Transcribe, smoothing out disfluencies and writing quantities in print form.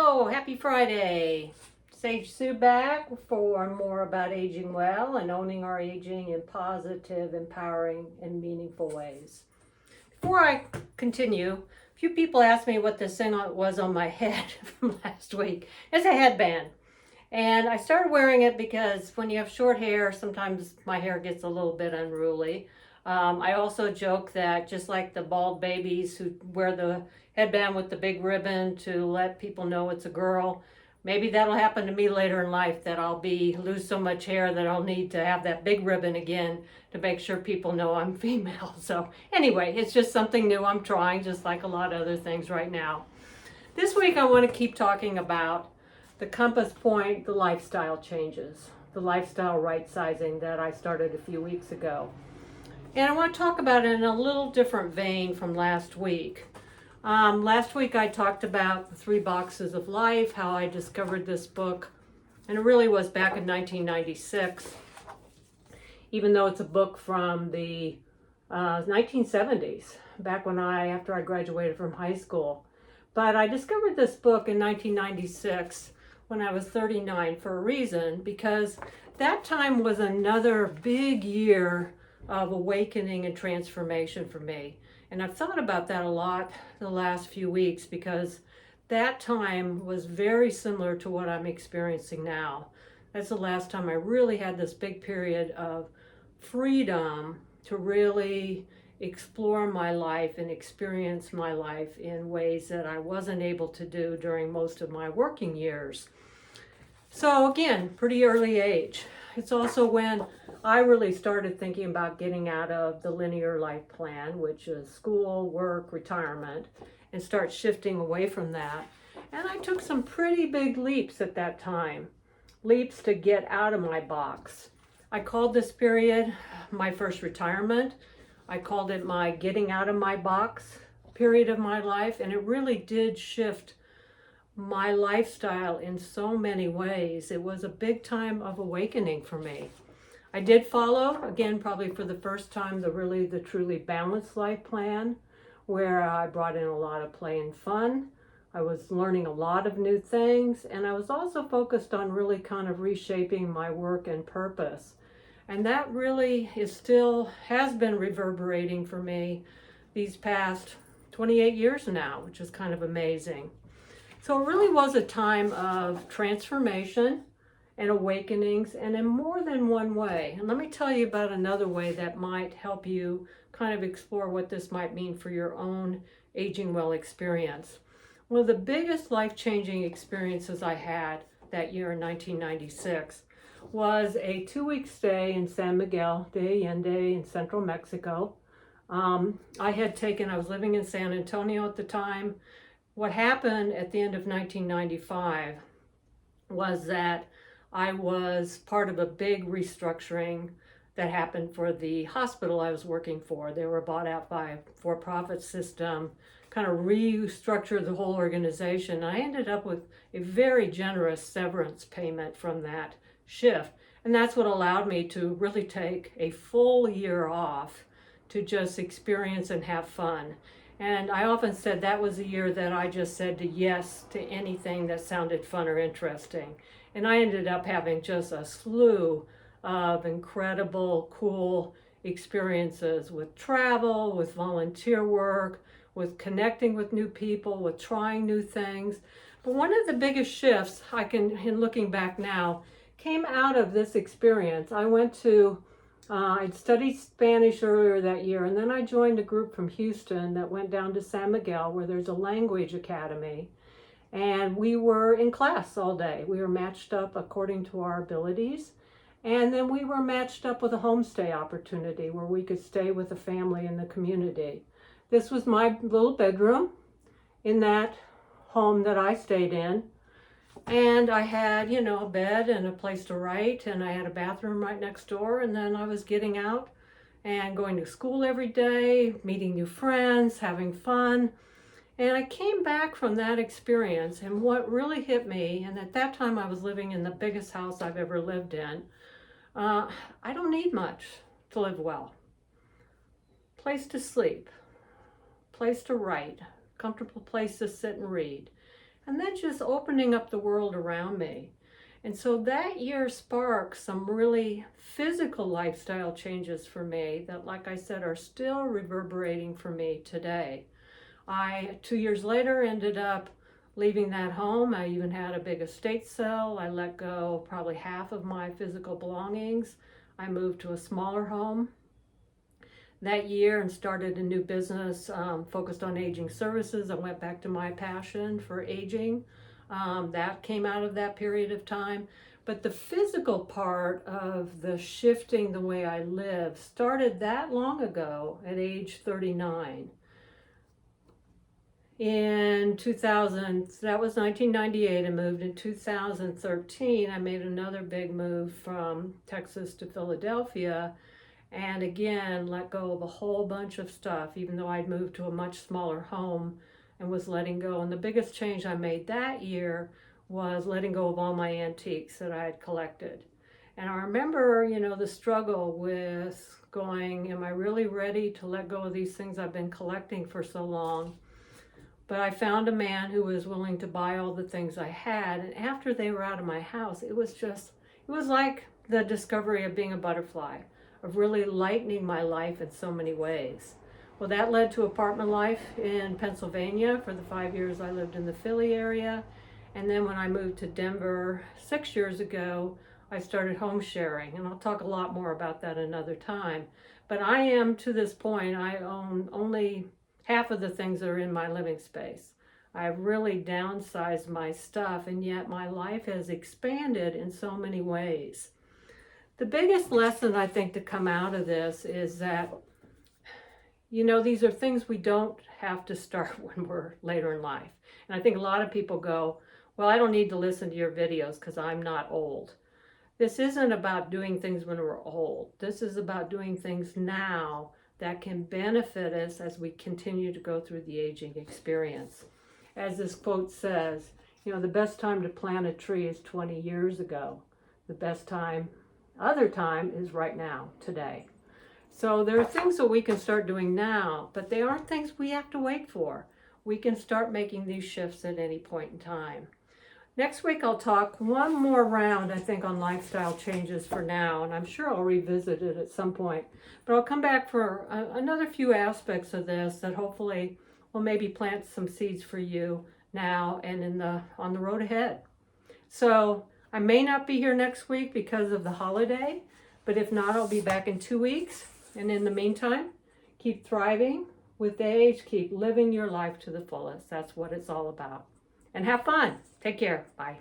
Hello, happy Friday. Sage Sue back for more about aging well and owning our aging in positive, empowering, and meaningful ways. Before I continue, a few people asked me what this thing was on my head from last week. It's a headband. And I started wearing it because when you have short hair, sometimes my hair gets a little bit unruly. I also joke that just like the bald babies who wear the headband with the big ribbon to let people know it's a girl, maybe that'll happen to me later in life, that I'll lose so much hair that I'll need to have that big ribbon again to make sure people know I'm female. So anyway, it's just something new I'm trying, just like a lot of other things right now. This week I want to keep talking about the compass point, the lifestyle changes, the lifestyle right sizing that I started a few weeks ago. And I want to talk about it in a little different vein from last week. Last week I talked about the 3 Boxes of Life, how I discovered this book, and it really was back in 1996, even though it's a book from the 1970s, back after I graduated from high school. But I discovered this book in 1996 when I was 39 for a reason, because that time was another big year of awakening and transformation for me. And I've thought about that a lot the last few weeks, because that time was very similar to what I'm experiencing now. That's the last time I really had this big period of freedom to really explore my life and experience my life in ways that I wasn't able to do during most of my working years. So again, pretty early age. It's also when I really started thinking about getting out of the linear life plan, which is school, work, retirement, and start shifting away from that. And I took some pretty big leaps at that time, leaps to get out of my box. I called this period my first retirement. I called it my getting out of my box period of my life, and it really did shift my lifestyle in so many ways. It was a big time of awakening for me. I did follow, again, probably for the first time, the truly balanced life plan, where I brought in a lot of play and fun. I was learning a lot of new things, and I was also focused on really kind of reshaping my work and purpose. And that really has been reverberating for me these past 28 years now, which is kind of amazing. So it really was a time of transformation and awakenings, and in more than one way. And let me tell you about another way that might help you kind of explore what this might mean for your own aging well experience. One of the biggest life-changing experiences I had that year in 1996 was a 2-week stay in San Miguel de Allende in central Mexico. I was living in San Antonio at the time. What happened at the end of 1995 was that I was part of a big restructuring that happened for the hospital I was working for. They were bought out by a for-profit system, kind of restructured the whole organization. I ended up with a very generous severance payment from that shift. And that's what allowed me to really take a full year off to just experience and have fun. And I often said that was a year that I just said yes to anything that sounded fun or interesting. And I ended up having just a slew of incredible, cool experiences with travel, with volunteer work, with connecting with new people, with trying new things. But one of the biggest shifts in looking back now, came out of this experience. I'd studied Spanish earlier that year, and then I joined a group from Houston that went down to San Miguel, where there's a language academy. And we were in class all day. We were matched up according to our abilities. And then we were matched up with a homestay opportunity where we could stay with a family in the community. This was my little bedroom in that home that I stayed in. And I had, a bed and a place to write, and I had a bathroom right next door. And then I was getting out and going to school every day, meeting new friends, having fun. And I came back from that experience, and what really hit me, and at that time I was living in the biggest house I've ever lived in, I don't need much to live well. Place to sleep, place to write, comfortable place to sit and read. and then just opening up the world around me. And so that year sparked some really physical lifestyle changes for me that, like I said, are still reverberating for me today. I, 2 years later, ended up leaving that home. I even had a big estate sale. I let go probably half of my physical belongings. I moved to a smaller home that year and started a new business focused on aging services. I went back to my passion for aging. That came out of that period of time. But the physical part of the shifting the way I live started that long ago at age 39. In 2000, that was 1998, I moved. In 2013, I made another big move from Texas to Philadelphia, and again, let go of a whole bunch of stuff, even though I'd moved to a much smaller home and was letting go. And the biggest change I made that year was letting go of all my antiques that I had collected. And I remember, you know, the struggle with going, am I really ready to let go of these things I've been collecting for so long? But I found a man who was willing to buy all the things I had. And after they were out of my house, it was like the discovery of being a butterfly, of really lightening my life in so many ways. Well, that led to apartment life in Pennsylvania for the 5 years I lived in the Philly area. And then when I moved to Denver 6 years ago, I started home sharing. And I'll talk a lot more about that another time. But I am, to this point, I own only half of the things that are in my living space. I've really downsized my stuff, and yet my life has expanded in so many ways. The biggest lesson I think to come out of this is that, you know, these are things we don't have to start when we're later in life. And I think a lot of people go, well, I don't need to listen to your videos because I'm not old. This isn't about doing things when we're old. This is about doing things now that can benefit us as we continue to go through the aging experience. As this quote says, you know, the best time to plant a tree is 20 years ago. The best time, other time, is right now, today. So there are things that we can start doing now, but they aren't things we have to wait for. We can start making these shifts at any point in time. Next week I'll talk one more round, I think, on lifestyle changes for now, and I'm sure I'll revisit it at some point. But I'll come back for another few aspects of this that hopefully will maybe plant some seeds for you now and on the road ahead. So I may not be here next week because of the holiday, but if not, I'll be back in 2 weeks. And in the meantime, keep thriving with age, keep living your life to the fullest. That's what it's all about. And have fun. Take care. Bye.